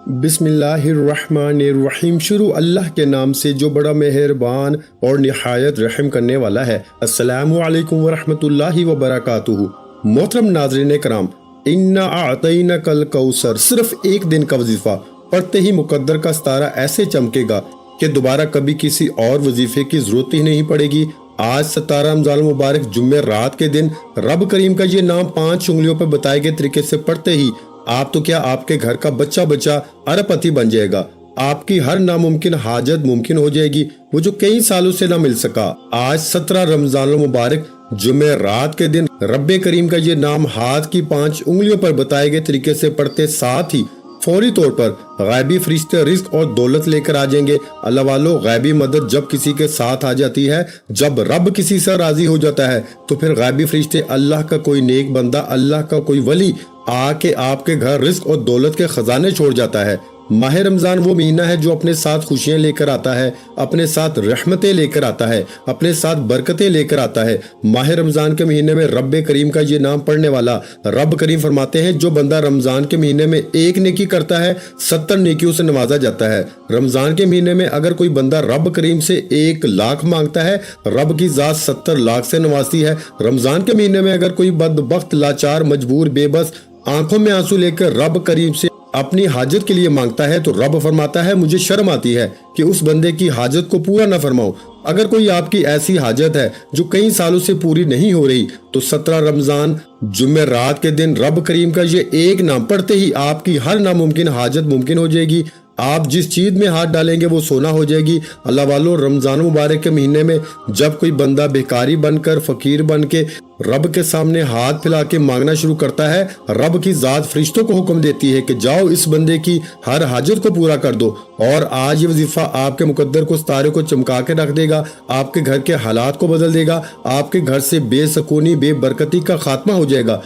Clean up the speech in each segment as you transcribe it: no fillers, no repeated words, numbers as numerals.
بسم اللہ الرحمن الرحیم۔ شروع اللہ کے نام سے جو بڑا مہربان اور نہایت رحم کرنے والا ہے۔ السلام علیکم ورحمۃ اللہ وبرکاتہ۔ محترم ناظرین کرام، انا اعطیناک الکوثر صرف ایک دن کا وظیفہ پڑھتے ہی مقدر کا ستارہ ایسے چمکے گا کہ دوبارہ کبھی کسی اور وظیفے کی ضرورت ہی نہیں پڑے گی۔ آج 17 رمضان المبارک جمعہ رات کے دن رب کریم کا یہ نام 5 انگلیوں پر بتائے گئے طریقے سے پڑھتے ہی آپ تو کیا آپ کے گھر کا بچہ ارب پتی بن جائے گا۔ آپ کی ہر ناممکن حاجت ممکن ہو جائے گی، وہ جو کئی سالوں سے نہ مل سکا۔ آج 17 رمضان المبارک جمعہ رات کے دن رب کریم کا یہ نام ہاتھ کی 5 انگلیوں پر بتائے گئے طریقے سے پڑھتے ساتھ ہی فوری طور پر غیبی فرشتے رزق اور دولت لے کر آ جائیں گے۔ اللہ والو، غیبی مدد جب کسی کے ساتھ آ جاتی ہے، جب رب کسی سے راضی ہو جاتا ہے، تو پھر غیبی فرشتے، اللہ کا کوئی نیک بندہ، اللہ کا کوئی ولی آ کے آپ کے گھر رزق اور دولت کے خزانے چھوڑ جاتا ہے۔ ماہ رمضان وہ مہینہ ہے جو اپنے ساتھ خوشیاں لے کر آتا ہے، اپنے ساتھ رحمتیں لے کر آتا ہے، اپنے ساتھ برکتیں لے کر آتا ہے۔ ماہ رمضان کے مہینے میں رب کریم کا یہ نام پڑھنے والا، رب کریم فرماتے ہیں جو بندہ رمضان کے مہینے میں ایک نیکی کرتا ہے 70 نیکیوں سے نوازا جاتا ہے۔ رمضان کے مہینے میں اگر کوئی بندہ رب کریم سے 1 لاکھ مانگتا ہے، رب کی ذات 70 لاکھ سے نوازتی ہے۔ رمضان کے مہینے میں اگر کوئی بدبخت، لاچار، مجبور، بے بس، آنکھوں میں آنسو لے کر رب کریم سے اپنی حاجت کے لیے مانگتا ہے، تو رب فرماتا ہے مجھے شرم آتی ہے کہ اس بندے کی حاجت کو پورا نہ فرماؤں۔ اگر کوئی آپ کی ایسی حاجت ہے جو کئی سالوں سے پوری نہیں ہو رہی، تو 17 رمضان جمعہ رات کے دن رب کریم کا یہ ایک نام پڑھتے ہی آپ کی ہر ناممکن حاجت ممکن ہو جائے گی۔ آپ جس چیز میں ہاتھ ڈالیں گے وہ سونا ہو جائے گی۔ اللہ والو، رمضان مبارک کے مہینے میں جب کوئی بندہ بھیکاری بن کر، فقیر بن کے رب کے سامنے ہاتھ پھیلا کے مانگنا شروع کرتا ہے، رب کی ذات فرشتوں کو حکم دیتی ہے کہ جاؤ اس بندے کی ہر حاجت کو پورا کر دو۔ اور آج یہ وظیفہ آپ کے مقدر کو، ستارے کو چمکا کے رکھ دے گا، آپ کے گھر کے حالات کو بدل دے گا، آپ کے گھر سے بے سکونی، بے برکتی کا خاتمہ ہو جائے گا،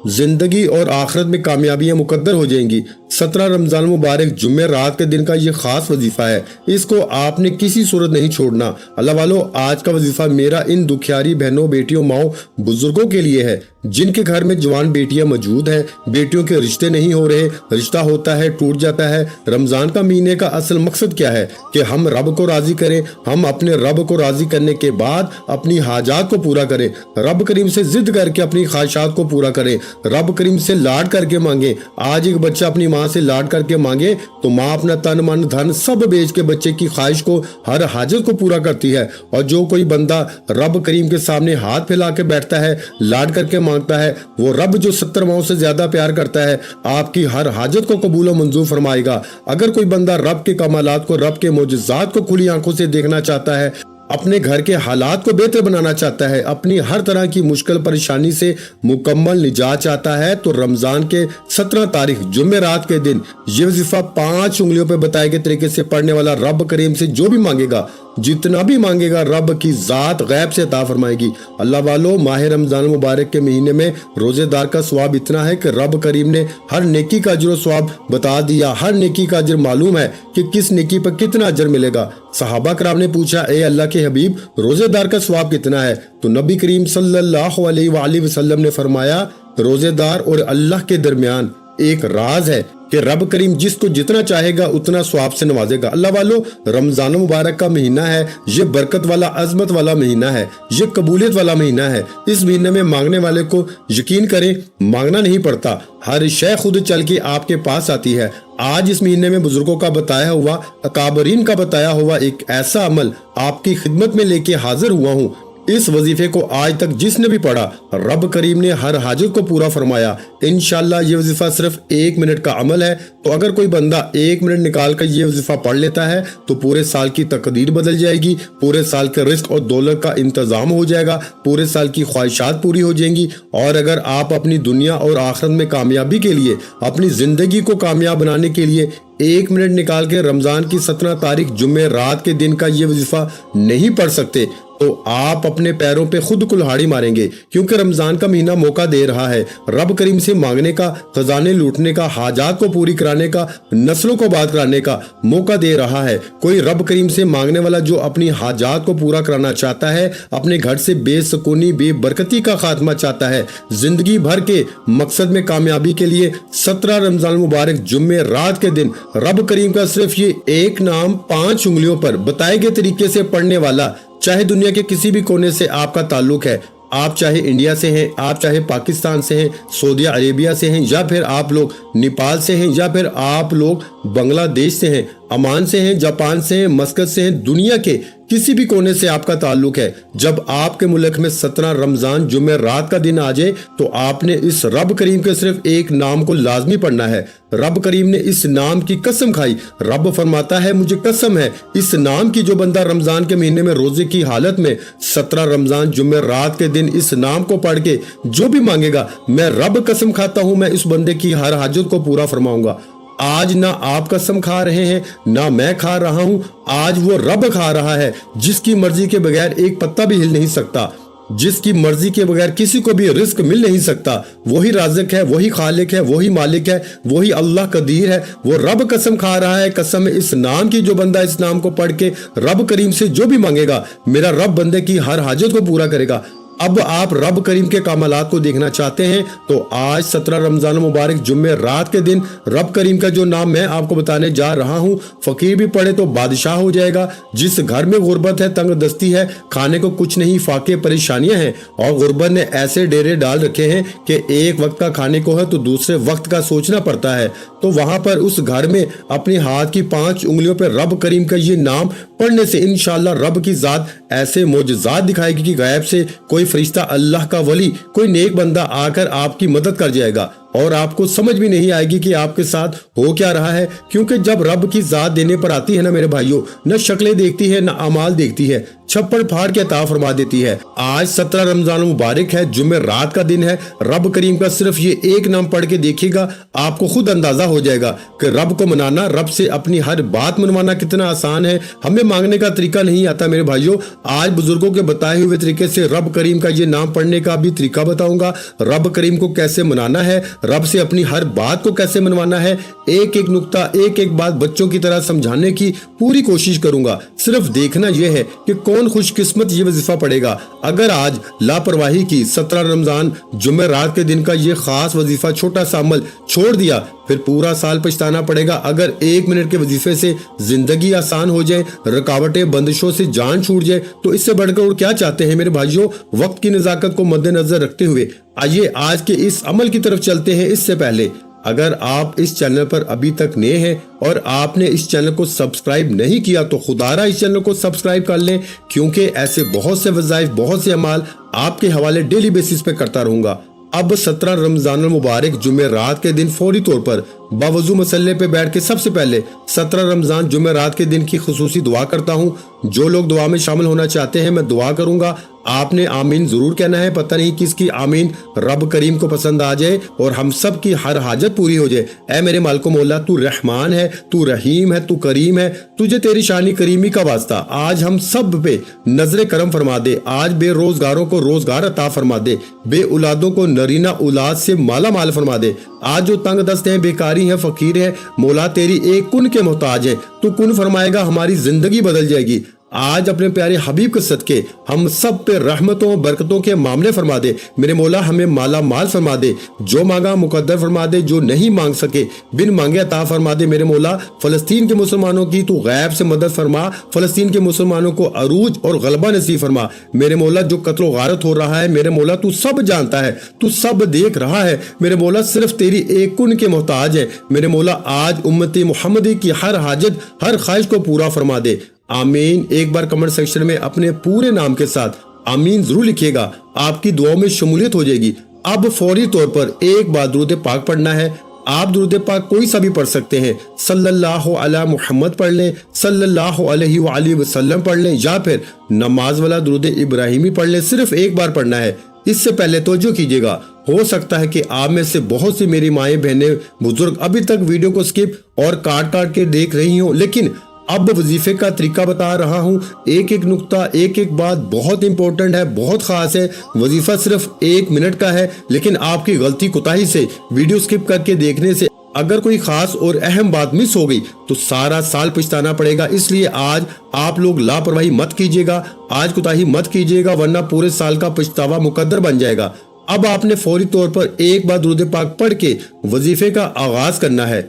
زندگی اور آخرت میں کامیابیاں مقدر ہو جائیں گی۔ 17 رمضان مبارک جمعہ رات کے دن کا یہ خاص وظیفہ ہے، اس کو آپ نے کسی صورت نہیں چھوڑنا۔ اللہ والو، آج کا وظیفہ میرا ان دکھیاری بہنوں، بیٹیوں، ماؤں، بزرگوں کے لیے ہے جن کے گھر میں جوان بیٹیاں موجود ہیں، بیٹیوں کے رشتے نہیں ہو رہے، رشتہ ہوتا ہے ٹوٹ جاتا ہے۔ رمضان کا مہینے کا اصل مقصد کیا ہے کہ ہم رب کو راضی کریں، ہم اپنے رب کو راضی کرنے کے بعد اپنی حاجات کو پورا کریں، رب کریم سے ضد کر کے اپنی خواہشات کو پورا کریں، رب کریم سے لاڈ کر کے مانگیں۔ آج ایک بچہ اپنی ماں سے لاڈ کر کے مانگے تو ماں اپنا تن من دھن سب بیچ کے بچے کی خواہش کو، ہر حاجت کو پورا کرتی ہے۔ اور جو کوئی بندہ رب کریم کے سامنے ہاتھ پھیلا کے بیٹھتا ہے، لاڈ کر کے مانگتا ہے، وہ رب جو 70 ماؤں سے زیادہ پیار کرتا ہے، آپ کی ہر حاجت کو قبول و منظور فرمائے گا۔ اگر کوئی بندہ رب کے کمالات کو، رب کے معجزات کو کھلی آنکھوں سے دیکھنا چاہتا ہے، اپنے گھر کے حالات کو بہتر بنانا چاہتا ہے، اپنی ہر طرح کی مشکل پریشانی سے مکمل نجات چاہتا ہے، تو رمضان کے 17 تاریخ جمعہ رات کے دن یہ وظیفہ 5 انگلیوں پہ بتائے گئے طریقے سے پڑھنے والا رب کریم سے جو بھی مانگے گا، جتنا بھی مانگے گا، رب کی ذات غیب سے عطا فرمائے گی۔ اللہ والو، ماہ رمضان مبارک کے مہینے میں روزے دار کا ثواب اتنا ہے کہ رب کریم نے ہر نیکی کا اجر و ثواب بتا دیا۔ ہر نیکی کا اجر معلوم ہے کہ کس نیکی پر کتنا اجر ملے گا۔ صحابہ کرام نے پوچھا، اے اللہ کے حبیب، روزے دار کا ثواب کتنا ہے؟ تو نبی کریم صلی اللہ علیہ وآلہ وسلم نے فرمایا، روزے دار اور اللہ کے درمیان ایک راز ہے کہ رب کریم جس کو جتنا چاہے گا اتنا ثواب سے نوازے گا۔ اللہ والو، رمضان مبارک کا مہینہ ہے، یہ برکت والا، عظمت والا مہینہ ہے، یہ قبولیت والا مہینہ ہے۔ اس مہینے میں مانگنے والے کو یقین کریں مانگنا نہیں پڑتا، ہر شے خود چل کے آپ کے پاس آتی ہے۔ آج اس مہینے میں بزرگوں کا بتایا ہوا، اکابرین کا بتایا ہوا ایک ایسا عمل آپ کی خدمت میں لے کے حاضر ہوا ہوں۔ اس وظیفے کو آج تک جس نے بھی پڑھا، رب کریم نے ہر حاجت کو پورا فرمایا۔ انشاءاللہ یہ وظیفہ صرف 1 منٹ کا عمل ہے، تو اگر کوئی بندہ 1 منٹ نکال کر یہ وظیفہ پڑھ لیتا ہے تو پورے سال کی تقدیر بدل جائے گی، پورے سال کے رزق اور دولت کا انتظام ہو جائے گا، پورے سال کی خواہشات پوری ہو جائیں گی۔ اور اگر آپ اپنی دنیا اور آخرت میں کامیابی کے لیے، اپنی زندگی کو کامیاب بنانے کے لیے 1 منٹ نکال کے رمضان کی 17 تاریخ جمعہ رات کے دن کا یہ وظیفہ نہیں پڑھ سکتے، तो आप अपने पैरों पे खुद कुल्हाड़ी मारेंगे, क्योंकि रमजान का महीना मौका दे रहा है रब करीम से मांगने का, खजाने लूटने का, हाजात को पूरी कराने का, नस्लों को बात कराने का मौका दे रहा है। कोई रब करीम से मांगने वाला जो अपनी हाजात को पूरा कराना चाहता है, अपने घर से बेसुकूनी बेबरकती का खात्मा चाहता है, जिंदगी भर के मकसद में कामयाबी के लिए 17 रमजान मुबारक जुम्मे रात के दिन रब करीम का सिर्फ ये एक नाम 5 उंगलियों पर बताए गए तरीके से पढ़ने वाला, चाहे दुनिया के किसी भी कोने से आपका ताल्लुक है, आप चाहे इंडिया से हैं, आप चाहे पाकिस्तान से हैं, सऊदी अरेबिया से हैं, या फिर आप लोग नेपाल से हैं, या फिर आप लोग बांग्लादेश से हैं, अमान से हैं, जापान से हैं, मस्कत से हैं, दुनिया के किसी भी कोने से आपका ताल्लुक है, जब आपके मुल्क में 17 रमजान जुम्मे रात का दिन आ जाए तो आपने इस रब करीम के सिर्फ एक नाम को लाजमी पढ़ना है। रब करीम ने इस नाम की कसम खाई। रब फरमाता है, मुझे कसम है इस नाम की, जो बंदा रमजान के महीने में रोजे की हालत में 17 रमजान जुम्मे रात के दिन इस नाम को पढ़ के जो भी मांगेगा, मैं रब कसम खाता हूं, मैं इस बंदे की हर हाजत को पूरा फरमाऊंगा। आज ना आप कसम खा रहे हैं, ना मैं खा रहा हूं, आज वो रब खा रहा है, जिसकी मर्जी के बगैर एक पत्ता भी हिल नहीं सकता, जिसकी मर्जी के बगैर किसी को भी रिस्क मिल नहीं सकता। वही राज़िक है, वही खालिक है, वही मालिक है, वही अल्लाह कदीर है। वो रब कसम खा रहा है, कसम है इस नाम की, जो बंदा इस नाम को पढ़ के रब करीम से जो भी मांगेगा, मेरा रब बंदे की हर हाजत को पूरा करेगा। अब आप रब करीम के कामलात को देखना चाहते हैं तो आज 17 रमजान मुबारक जुम्मे रात के दिन रब करीम का जो नाम मैं आपको बताने जा रहा हूं, फकीर भी पढ़े तो बादशाह हो जाएगा। जिस घर में गुर्बत है, तंग दस्ती है, खाने को कुछ नहीं, फाके परेशानियां हैं, और गुर्बत ने ऐसे डेरे डाल रखे हैं कि एक वक्त का खाने को है तो दूसरे वक्त का सोचना पड़ता है, तो वहां पर उस घर में अपने हाथ की 5 उंगलियों पर रब करीम का ये नाम पढ़ने से इंशाअल्लाह रब की जात ऐसे मोजज़ात दिखाएगी कि गायब से कोई फरिश्ता, अल्लाह का वली, कोई नेक बंदा आकर आपकी मदद कर जाएगा, और आपको समझ भी नहीं आएगी कि आपके साथ हो क्या रहा है। क्योंकि जब रब की जात देने पर आती है ना मेरे भाइयों, न शक्लें देखती है, न अमाल देखती है, छप्पड़ फाड़ के अता फरमा देती है। आज 17 रमजान मुबारक है, जुम्मे रात का दिन है। रब करीम का सिर्फ ये एक नाम पढ़ के देखिएगा, आपको खुद अंदाजा हो जाएगा कि रब को मनाना, रब से अपनी हर बात मनवाना कितना आसान है। हमें मांगने का तरीका नहीं आता मेरे भाइयों। आज बुजुर्गों के बताए हुए तरीके से रब करीम का ये नाम पढ़ने का भी तरीका बताऊंगा। रब करीम को कैसे मनाना है, रब से अपनी हर बात को कैसे मनवाना है, एक एक नुक्ता, एक एक बात बच्चों की तरह समझाने की पूरी कोशिश करूंगा। सिर्फ देखना यह है कि कौन खुशकिस्मत ये वजीफा पड़ेगा। अगर आज लापरवाही की 17 रमजान जुम्मे रात के दिन का ये खास वजीफा, छोटा सा अमल छोड़ दिया, फिर पूरा साल पछताना पड़ेगा। अगर 1 मिनट के वजीफे से जिंदगी आसान हो जाए, रुकावटें बंदिशों से जान छूट जाए, तो इससे बढ़कर और क्या चाहते हैं मेरे भाइयों। वक्त की नजाकत को मद्देनजर रखते हुए आइए आज के इस अमल की तरफ चलते हैं। इससे पहले अगर आप इस चैनल पर अभी तक नए हैं और आपने इस चैनल को सब्सक्राइब नहीं किया तो खुदारा इस चैनल को सब्सक्राइब कर लें, क्योंकि ऐसे बहुत से वज़ाइफ, बहुत से अमाल आपके हवाले डेली बेसिस पे करता रहूंगा। अब 17 रमजान मुबारक जुम्मे रात के दिन फौरी तौर पर बावजू मसल्ले पे बैठ के सबसे पहले 17 रमजान जुम्मे रात के दिन की खुसूसी दुआ करता हूँ। जो लोग दुआ में शामिल होना चाहते हैं, मैं दुआ करूंगा, आपने आमीन जरूर कहना है। पता नहीं किसकी आमीन रब करीम को पसंद आ जाए और हम सब की हर हाजत पूरी हो जाए। ऐ मेरे मालिको मौला, तू रहमान है, तू रहीम है, तू करीम है, तुझे तेरी शानी करीमी का वास्ता। आज हम सब पे नजर करम फरमा दे। आज बेरोजगारों को रोजगार अता फरमा दे, बे औलादों को नरीना औलाद से माला माल फरमा दे। आज जो तंग दस्त हैं, बेकारी हैं, फकीर है, मौला तेरी एक कुन के मोहताज है, तू कुन फरमाएगा हमारी जिंदगी बदल जाएगी। आज अपने प्यारे हबीब के सदके हम सब पे रहमतों बरकतों के मामले फरमा दे। मेरे मौला हमें माला माल फरमा दे, जो मांगा मुकद्दर फरमा दे, जो नहीं मांग सके बिन मांगे अता फरमा दे। मेरे मौला फलस्तीन के मुसलमानों की तू गैब से मदद फरमा, फलस्तीन के मुसलमानों को अरूज और गलबा नसीब फरमा। मेरे मौला जो कत्ल व गारत हो रहा है, मेरे मौला तू सब जानता है, तू सब देख रहा है। मेरे मौला सिर्फ तेरी एक कुन के मोहताज है। मेरे मौला आज उम्मती मुहम्मदी की हर हाजत, हर ख्वाहिश को पूरा फरमा दे। आमीन। एक बार कमेंट सेक्शन में अपने पूरे नाम के साथ आमीन जरूर लिखिएगा, आपकी दुआओं में शमूलियत हो जाएगी। अब फौरी तौर पर एक बार दुरूद पाक पढ़ना है। आप दुरूद पाक कोई सा भी पढ़ सकते हैं, सल्लल्लाहु अला मुहम्मद पढ़ लें, सल्लल्लाहु अलैहि वसल्लम पढ़ लें, या फिर नमाज वाला दुरूद इब्राहिमी पढ़ लें। सिर्फ एक बार पढ़ना है। इससे पहले तवज्जो कीजिएगा, हो सकता है कि आप में से बहुत सी मेरी माएँ बहनें बुजुर्ग अभी तक वीडियो को स्किप और काट काट के देख रही हों, लेकिन اب وظیفے کا طریقہ بتا رہا ہوں، ایک ایک نقطہ، ایک ایک بات بہت امپورٹنٹ ہے، بہت خاص ہے۔ وظیفہ صرف 1 منٹ کا ہے، لیکن آپ کی غلطی کوتاہی سے، ویڈیو سکپ کر کے دیکھنے سے اگر کوئی خاص اور اہم بات مس ہو گئی تو سارا سال پچھتانا پڑے گا۔ اس لیے آج آپ لوگ لاپرواہی مت کیجیے گا، آج کوتاہی مت کیجیے گا، ورنہ پورے سال کا پچھتاوا مقدر بن جائے گا۔ اب آپ نے فوری طور پر ایک بار درود پاک پڑھ کے وظیفے کا آغاز کرنا ہے۔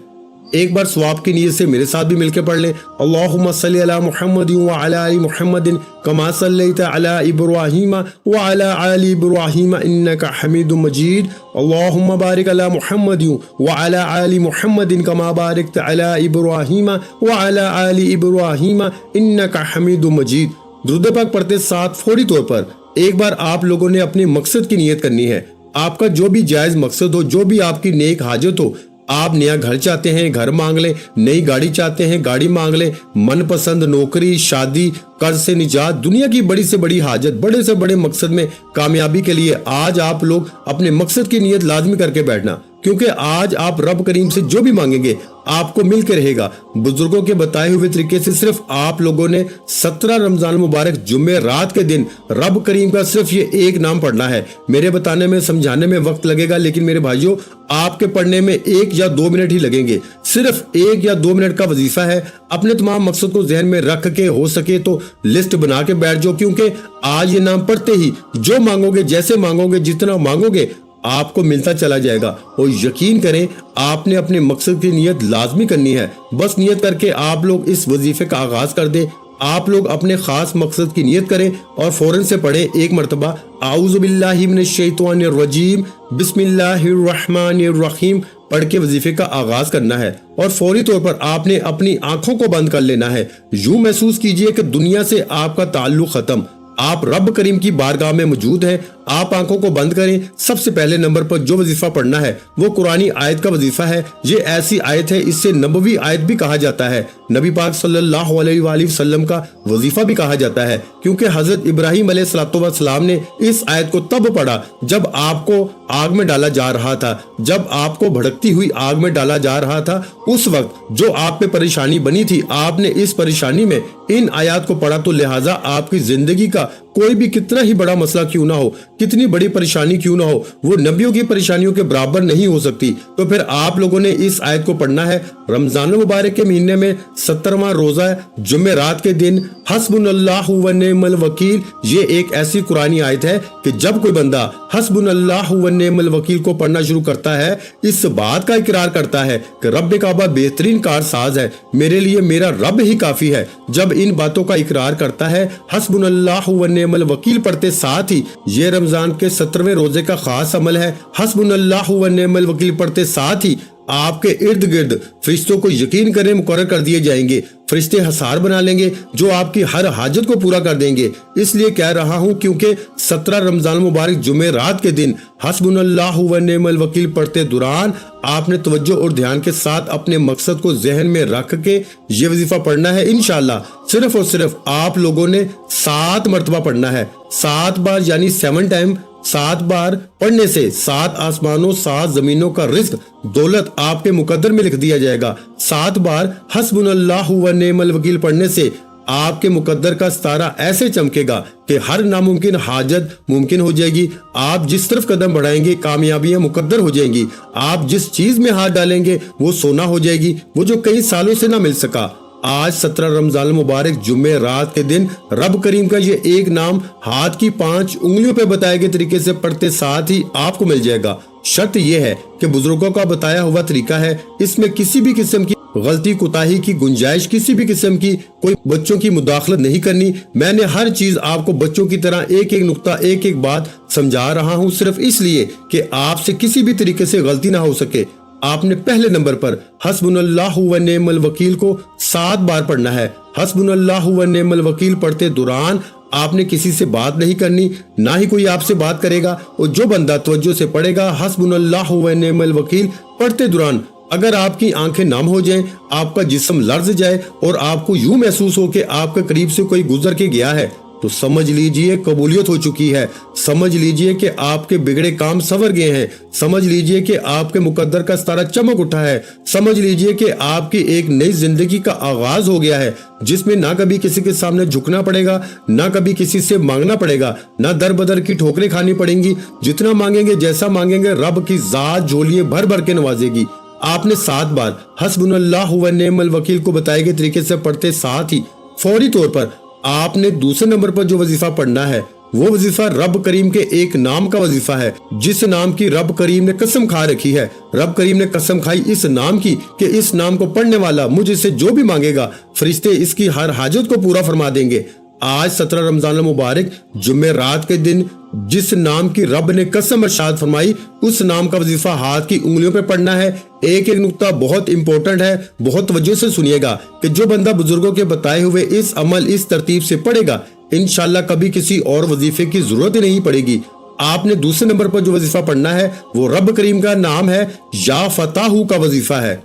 ایک بار ثواب کی نیت سے میرے ساتھ بھی مل کے پڑھ لیں۔ اللہم صلی علی محمد وعلی آل محمد کما صلیت علی ابراہیم وعلی آل ابراہیم انک حمید مجید۔ اللہم بارک علی محمد وعلی آل محمد کما بارکت علی ابراہیم وعلی آل ابراہیم انک حمید مجید۔ درود پاک پڑھتے ساتھ فوری طور پر ایک بار آپ لوگوں نے اپنے مقصد کی نیت کرنی ہے۔ آپ کا جو بھی جائز مقصد ہو، جو بھی آپ کی نیک حاجت ہو، آپ نیا گھر چاہتے ہیں گھر مانگ لیں، نئی گاڑی چاہتے ہیں گاڑی مانگ لیں، من پسند نوکری، شادی، قرض سے نجات، دنیا کی بڑی سے بڑی حاجت، بڑے سے بڑے مقصد میں کامیابی کے لیے آج آپ لوگ اپنے مقصد کی نیت لازمی کر کے بیٹھنا، کیونکہ آج آپ رب کریم سے جو بھی مانگیں گے آپ کو مل کے رہے گا۔ بزرگوں کے بتائے ہوئے طریقے سے صرف آپ لوگوں نے 17 رمضان المبارک جمعہ رات کے دن رب کریم کا صرف یہ ایک نام پڑھنا ہے۔ میرے بتانے میں سمجھانے میں وقت لگے گا، لیکن میرے بھائیوں آپ کے پڑھنے میں 1 یا 2 منٹ ہی لگیں گے۔ صرف 1 یا 2 منٹ کا وظیفہ ہے۔ اپنے تمام مقصد کو ذہن میں رکھ کے ہو سکے تو لسٹ بنا کے بیٹھ جاؤ، کیونکہ آج یہ نام پڑھتے ہی جو مانگو گے، جیسے مانگو گے، جتنا مانگو گے آپ کو ملتا چلا جائے گا۔ اور یقین کریں آپ نے اپنے مقصد کی نیت لازمی کرنی ہے۔ بس نیت کر کے آپ لوگ اس وظیفے کا آغاز کر دیں۔ آپ لوگ اپنے خاص مقصد کی نیت کریں اور فوراً سے پڑھیں ایک مرتبہ اعوذ باللہ من الشیطان الرجیم بسم اللہ الرحمن الرحیم پڑھ کے وظیفے کا آغاز کرنا ہے، اور فوری طور پر آپ نے اپنی آنکھوں کو بند کر لینا ہے۔ یوں محسوس کیجئے کہ دنیا سے آپ کا تعلق ختم، آپ رب کریم کی بارگاہ میں موجود ہیں۔ آپ آنکھوں کو بند کریں۔ سب سے پہلے نمبر پر جو وظیفہ پڑھنا ہے وہ قرآنی آیت کا وظیفہ ہے۔ یہ ایسی آیت ہے، اس سے نبوی آیت بھی کہا جاتا ہے، نبی پاک صلی اللہ علیہ وآلہ وسلم کا وظیفہ بھی کہا جاتا ہے، کیونکہ حضرت ابراہیم علیہ السلام نے اس آیت کو تب پڑھا جب آپ کو آگ میں ڈالا جا رہا تھا، جب آپ کو بھڑکتی ہوئی آگ میں ڈالا جا رہا تھا۔ اس وقت جو آپ پہ پریشانی بنی تھی، آپ نے اس پریشانی میں ان آیات کو پڑھا، تو لہٰذا آپ کی زندگی کا کوئی بھی کتنا ہی بڑا مسئلہ کیوں نہ ہو، کتنی بڑی پریشانی کیوں نہ ہو، وہ نبیوں کی پریشانیوں کے برابر نہیں ہو سکتی۔ تو پھر آپ لوگوں نے اس آیت کو پڑھنا ہے۔ رمضان المبارک کے مہینے میں 17واں روزہ جمعہ رات کے دن حسبنا اللہ و نعم الوکیل، یہ ایک ایسی قرآنی آیت ہے کہ جب کوئی بندہ حسبنا اللہ و نعم الوکیل کو پڑھنا شروع کرتا ہے، اس بات کا اقرار کرتا ہے کہ رب کعبہ بہترین کارساز ہے، میرے لیے میرا رب ہی کافی ہے۔ جب ان باتوں کا اقرار کرتا ہے، حسبنا اللہ و نعم الوکیل پڑھتے ساتھ ہی، یہ رمضان کے 17ویں روزے کا خاص عمل ہے، حسبنا اللہ و نعم الوکیل پڑھتے ساتھ ہی آپ کے ارد گرد فرشتوں کو یقین کریں مقرر کر دیے جائیں گے، فرشتے حصار بنا لیں گے جو آپ کی ہر حاجت کو پورا کر دیں گے۔ اس لیے کہہ رہا ہوں کیونکہ 17 رمضان مبارک جمعہ رات کے دن حسبنا اللہ و نعم الوکیل پڑھتے دوران آپ نے توجہ اور دھیان کے ساتھ اپنے مقصد کو ذہن میں رکھ کے یہ وظیفہ پڑھنا ہے۔ انشاءاللہ صرف اور صرف آپ لوگوں نے 7 مرتبہ پڑھنا ہے، 7 بار، یعنی 7 ٹائم۔ 7 بار پڑھنے سے 7 آسمانوں 7 زمینوں کا رزق دولت آپ کے مقدر میں لکھ دیا جائے گا۔ 7 بار حسبنا اللہ و نعم الوکیل پڑھنے سے آپ کے مقدر کا ستارہ ایسے چمکے گا کہ ہر ناممکن حاجت ممکن ہو جائے گی۔ آپ جس طرف قدم بڑھائیں گے کامیابیاں مقدر ہو جائیں گی۔ آپ جس چیز میں ہاتھ ڈالیں گے وہ سونا ہو جائے گی، وہ جو کئی سالوں سے نہ مل سکا۔ آج 17 رمضان المبارک جمعہ رات کے دن رب کریم کا یہ ایک نام ہاتھ کی 5 انگلیوں پہ بتائے گئے طریقے سے پڑھتے ساتھ ہی آپ کو مل جائے گا۔ شرط یہ ہے کہ بزرگوں کا بتایا ہوا طریقہ ہے، اس میں کسی بھی قسم کی غلطی کوتاہی کی گنجائش، کسی بھی قسم کی کوئی بچوں کی مداخلت نہیں کرنی۔ میں نے ہر چیز آپ کو بچوں کی طرح ایک ایک نقطہ ایک ایک بات سمجھا رہا ہوں، صرف اس لیے کہ آپ سے کسی بھی طریقے سے غلطی نہ ہو سکے۔ آپ نے پہلے نمبر پر حسبنا اللہ و نعم الوکیل کو 7 بار پڑھنا ہے۔ حسبنا اللہ و نعم الوکیل پڑھتے دوران آپ نے کسی سے بات نہیں کرنی، نہ ہی کوئی آپ سے بات کرے گا، اور جو بندہ توجہ سے پڑھے گا حسبنا اللہ و نعم الوکیل پڑھتے دوران اگر آپ کی آنکھیں نم ہو جائیں، آپ کا جسم لرز جائے اور آپ کو یوں محسوس ہو کہ آپ کے قریب سے کوئی گزر کے گیا ہے، तो समझ लीजिए कबूलियत हो चुकी है, समझ लीजिए कि आपके बिगड़े काम संवर गए हैं, समझ लीजिए कि आपके मुकद्दर का सितारा चमक उठा है, समझ लीजिए कि आपकी एक नई जिंदगी का आगाज हो गया है, जिसमें ना कभी किसी के सामने झुकना पड़ेगा, ना कभी किसी से मांगना पड़ेगा, ना दर बदर की ठोकरें खानी पड़ेंगी। जितना मांगेंगे, जैसा मांगेंगे, रब की जात झोलिए भर भर के नवाजेगी। आपने 7 बार हस्बुनल्लाहु व निअमल वकील को बताए गए तरीके से पढ़ते साथ ही फौरी तौर पर आपने दूसरे नंबर पर जो वजीफा पढ़ना है वो वजीफा रब करीम के एक नाम का वजीफा है, जिस नाम की रब करीम ने कसम खा रखी है। रब करीम ने कसम खाई इस नाम की कि इस नाम को पढ़ने वाला मुझसे जो भी मांगेगा, फरिश्ते इसकी हर हाजत को पूरा फरमा देंगे। आज 17 रमजान मुबारक जुम्मे रात के दिन जिस नाम की रब ने कसम इरशाद फरमाई, उस नाम का वजीफा हाथ की उंगलियों पे पढ़ना है। एक एक नुक्ता बहुत इंपॉर्टेंट है, बहुत तवज्जो से सुनिएगा कि जो बंदा बुजुर्गों के बताए हुए इस अमल इस तरतीब से पढ़ेगा, इंशाल्लाह कभी किसी और वजीफे की जरूरत ही नहीं पड़ेगी। आपने दूसरे नंबर पर जो वजीफा पढ़ना है वो रब करीम का नाम है, या फताहू का वजीफा है।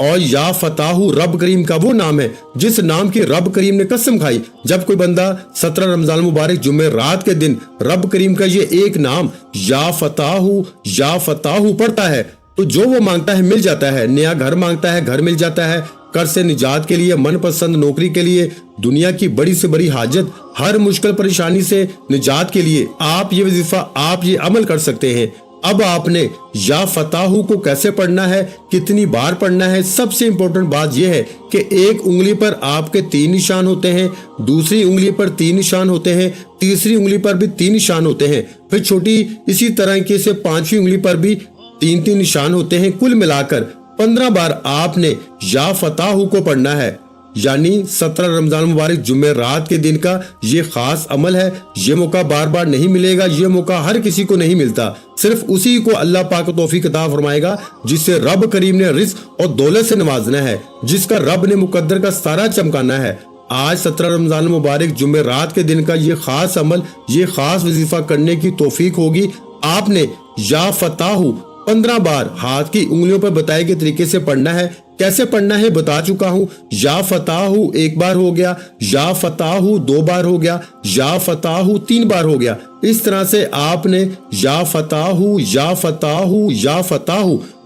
और या फताहू रब करीम का वो नाम है जिस नाम की रब करीम ने कसम खाई। जब कोई बंदा 17 रमजान मुबारक जुम्मे रात के दिन रब करीम का ये एक नाम या फताहू पढ़ता है तो जो वो मांगता है मिल जाता है। नया घर मांगता है, घर मिल जाता है। कर्ज से निजात के लिए, मनपसंद नौकरी के लिए, दुनिया की बड़ी से बड़ी हाजत, हर मुश्किल परेशानी से निजात के लिए आप ये वजीफा, आप ये अमल कर सकते हैं। अब आपने या फताहू को कैसे पढ़ना है, कितनी बार पढ़ना है, सबसे इंपॉर्टेंट बात यह है कि एक उंगली पर आपके 3 निशान होते हैं, दूसरी उंगली पर 3 निशान होते हैं, तीसरी उंगली पर भी 3 निशान होते हैं, फिर छोटी इसी तरह से 5वीं उंगली पर भी 3-3 निशान होते हैं। कुल मिलाकर 15 बार आपने या फताहू को पढ़ना है। यानी 17 रमजान मुबारक जुम्मे रात के दिन का ये खास अमल है। ये मौका बार बार नहीं मिलेगा, ये मौका हर किसी को नहीं मिलता, सिर्फ उसी को अल्लाह पाक तौफीक अता फरमाएगा जिसे रब करीम ने रिज़्क और दौलत से नवाजना है, जिसका रब ने मुकद्दर का सितारा चमकाना है। आज 17 रमजान मुबारक जुम्मे रात के दिन का ये खास अमल, ये खास वजीफा करने की तौफीक होगी। आपने या फताहू 15 बार हाथ की उंगलियों पर बताए गए तरीके से पढ़ना है। कैसे पढ़ना है बता चुका हूँ। या फताहू 1 बार हो गया, या फताहू 2 बार हो गया, या फताहू 3 बार हो गया। इस तरह से आपने या फताहू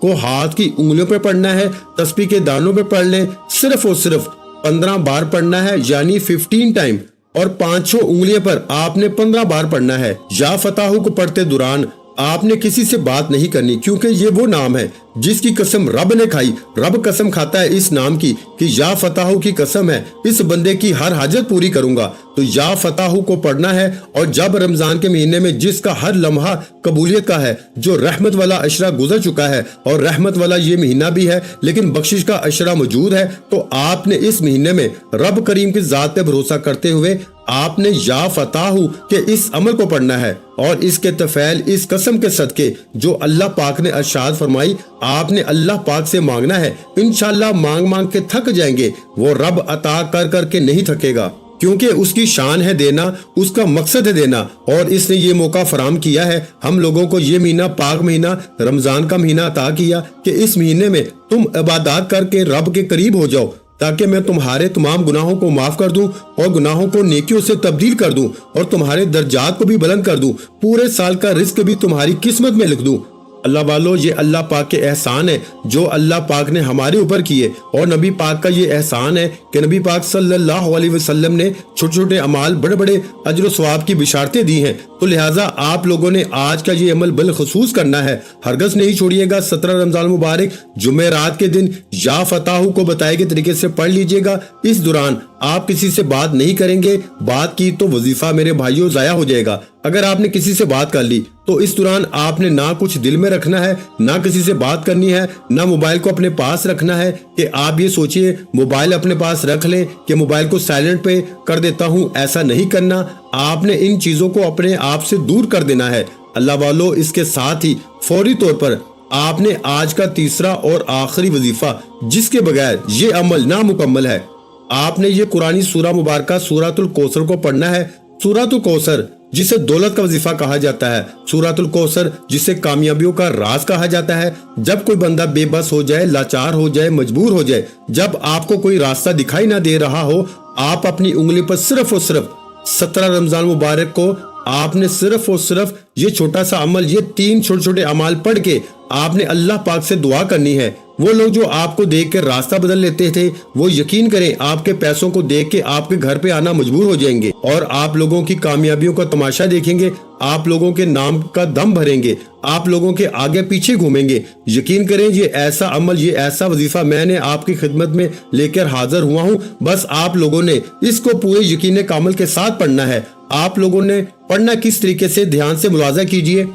को हाथ की उंगलियों पे पढ़ना है। तस्बीह के दानों पे पढ़ लें। सिर्फ और सिर्फ 15 बार पढ़ना है, यानी 15 टाइम, और 5 उंगलियों पर आपने 15 बार पढ़ना है। या फताहू को पढ़ते दौरान आपने किसी से बात नहीं करनी, क्योंकि ये वो नाम है जिसकी कसम रब ने खाई। रब कसम खाता है इस नाम की कि या फताहू की कसम है, इस बंदे की हर हाजत पूरी करूंगा। तो या फताहू को पढ़ना है। और जब रमजान के महीने में जिसका हर लम्हा कबूलियत का है, जो रहमत वाला अशरा गुजर चुका है और रहमत वाला ये महीना भी है, लेकिन बख्शिश का अशरा मौजूद है, तो आपने इस महीने में रब करीम की जात पे भरोसा करते हुए आपने या फताहू के इस अमल को पढ़ना है। और इसके तफैल, इस कसम के सदके जो अल्लाह पाक ने इरशाद फरमाई, आपने अल्लाह पाक से मांगना है। इंशाल्लाह मांग मांग के थक जाएंगे, वो रब अता कर करके नहीं थकेगा, क्योंकि उसकी शान है देना, उसका मकसद है देना। और इसने ये मौका फराम किया है हम लोगों को, ये महीना, पाक महीना, रमजान का महीना अता किया कि इस महीने में तुम इबादत करके रब के करीब हो जाओ, ताकि मैं तुम्हारे तमाम गुनाहों को माफ कर दूं और गुनाहों को नेकियों से तब्दील कर दूं और तुम्हारे दर्जात को भी बुलंद कर दूं, पूरे साल का रिस्क भी तुम्हारी किस्मत में लिख दूं। अल्लाह वालों, ये अल्लाह पाक के एहसान है जो अल्लाह पाक ने हमारे ऊपर किए। और नबी पाक का ये एहसान है कि नबी पाक सल्लल्लाहु अलैहि वसल्लम ने छोटे छोटे अमाल, बड़े बड़े अजर सवाब की बिशारतें दी हैं। तो लिहाजा आप लोगों ने आज का ये अमल बिलखसूस करना है, हरगज नहीं छोड़िएगा। 17 रमजान मुबारक जुम्मे रात के दिन या फताहू को बताए गए तरीके से पढ़ लीजिएगा। इस दौरान आप किसी से बात नहीं करेंगे, बात की तो वजीफा मेरे भाइयों जाया हो जाएगा। अगर आपने किसी से बात कर ली तो इस दौरान आपने ना कुछ दिल में रखना है, ना किसी से बात करनी है, ना मोबाइल को अपने पास रखना है कि आप ये सोचिए मोबाइल अपने पास रख लें कि मोबाइल को साइलेंट पे कर देता हूँ। ऐसा नहीं करना, आपने इन चीजों को अपने आप से दूर कर देना है। अल्लाह वालों, इसके साथ ही फौरी तौर पर आपने आज का तीसरा और आखिरी वजीफा, जिसके बगैर ये अमल नामुकम्मल है, आपने ये कुरानी सूरा मुबारका सूरतुल कौसर को पढ़ना है। सूरतुल कौसर जिसे दौलत का वजीफा कहा जाता है, सूरतुल कौसर जिसे कामयाबियों का राज कहा जाता है। जब कोई बंदा बेबस हो जाए, लाचार हो जाए, मजबूर हो जाए, जब आपको कोई रास्ता दिखाई ना दे रहा हो, आप अपनी उंगली पर सिर्फ और सिर्फ 17 रमजान मुबारक को आपने सिर्फ और सिर्फ ये छोटा सा अमल, ये 3 छोटे छोटे अमाल पढ़ के आपने अल्लाह पाक से दुआ करनी है। वो लोग जो आपको देख के रास्ता बदल लेते थे, वो यकीन करें आपके पैसों को देख के आपके घर पे आना मजबूर हो जाएंगे और आप लोगों की कामयाबियों का तमाशा देखेंगे, आप लोगों के नाम का दम भरेंगे, आप लोगों के आगे पीछे घूमेंगे। यकीन करें ये ऐसा अमल, ये ऐसा वजीफा मैंने आपकी खिदमत में लेकर हाजिर हुआ हूँ। बस आप लोगों ने इसको पूरे यकीन कामल के साथ पढ़ना है। आप लोगों ने पढ़ना किस तरीके से, ध्यान से मुलाजा कीजिए।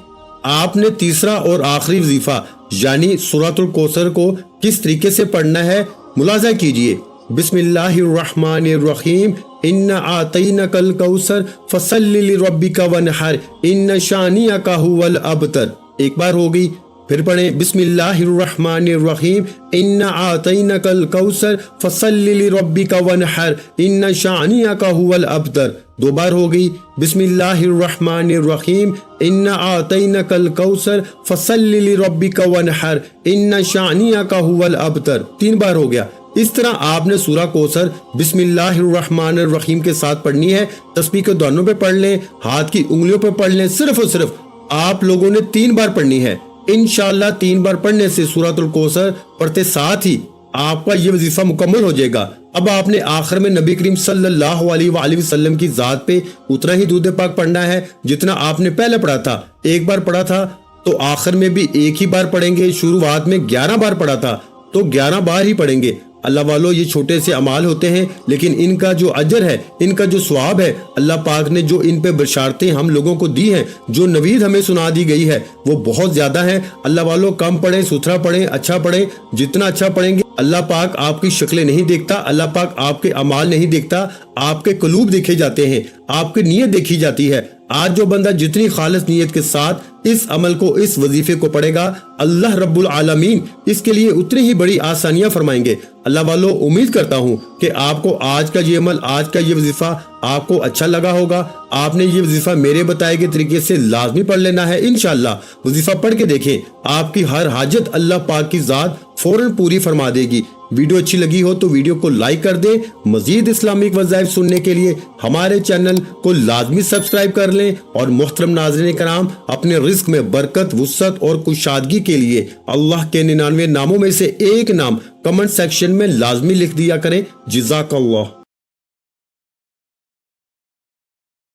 आपने तीसरा और आखिरी वजीफा यानी सूरतुल कौसर को किस तरीके से पढ़ना है, मुलाजा कीजिए। बिस्मिल्लाहिर्रहमानिर्रहीम, इन्ना आतैनकल कौसर फसल्लि लिरब्बिका वनहर इन्न शानिअका हुवल अबतर। एक बार हो गई, फिर पढ़ें बिस्मिल्लाहिर्रहमानिर्रहीम, इन्ना आतैनकल कौसर फसल्लि लिरब्बिका वनहर इन्न शानिअका हुवल अबतर। 2 बार हो गई, बिस्मिल्लाहिर्रहमानिर्रहीम, इन्ना आतैनकल कौसर फसल्लि लिरब्बिका वनहर इन्न शानिअका हुवल अबतर। 3 बार हो गया। इस तरह आपने सूरा कौसर बिस्मिल्लाहिर्रहमानिर्रहीम के साथ पढ़नी है। तस्बीह के दानों पे पढ़ लें, हाथ की उंगलियों पे पढ़ लें। सिर्फ और सिर्फ आप लोगों ने 3 बार पढ़नी है। इंशाअल्लाह 3 बार पढ़ने से सूरतुल कौसर पढ़ते साथ ही आपका ये वजीफा मुकम्मल हो जाएगा। अब आपने आखिर में नबी करीम सल्लल्लाहु अलैहि वसल्लम की जात पे उतना ही दूध पाक पढ़ना है जितना आपने पहले पढ़ा था। 1 बार पढ़ा था तो आखिर में भी 1 ही बार पढ़ेंगे। शुरुआत में 11 बार पढ़ा था तो 11 बार ही पढ़ेंगे। अल्लाह वालों, ये छोटे से अमाल होते हैं लेकिन इनका जो अजर है, इनका जो स्वाब है, अल्लाह पाक ने जो इन पे बशारतें हम लोगों को दी हैं, जो नवीद हमें सुना दी गई है, वो बहुत ज्यादा है। अल्लाह वालों, कम पढ़ें, सुथरा पढ़ें, अच्छा पढ़ें। जितना अच्छा पढ़ेंगे अल्लाह पाक आपकी शक्लें नहीं देखता, अल्लाह पाक आपके अमाल नहीं देखता, आपके कलूब देखे जाते हैं, आपकी नीयत देखी जाती है। आज जो बंदा जितनी खालिस नीयत के साथ इस अमल को, इस वजीफे को पढ़ेगा, अल्लाह रब्बुल आलमीन इसके लिए उतनी ही बड़ी आसानियां फरमाएंगे। अल्लाह वालों, उम्मीद करता हूं कि आपको आज का ये अमल, आज का ये वजीफा आपको अच्छा लगा होगा। आपने ये वजीफा मेरे बताए गए तरीके से लाजमी पढ़ लेना है। इंशाअल्लाह वजीफा पढ़ के देखें, आपकी हर हाजत अल्लाह पाक की जात फौरन पूरी फरमा देगी। वीडियो अच्छी लगी हो तो वीडियो को लाइक कर दें। मजीद इस्लामिक वज़ाइफ सुनने के लिए हमारे चैनल को लाजमी सब्सक्राइब कर लें। और मोहतरम नाज़रीन कराम, अपने रिस्क में बरकत, वुसअत और कुशादगी के लिए अल्लाह के 99 नामों में से एक नाम कमेंट सेक्शन में लाजमी लिख दिया करें। जज़ाकल्लाह।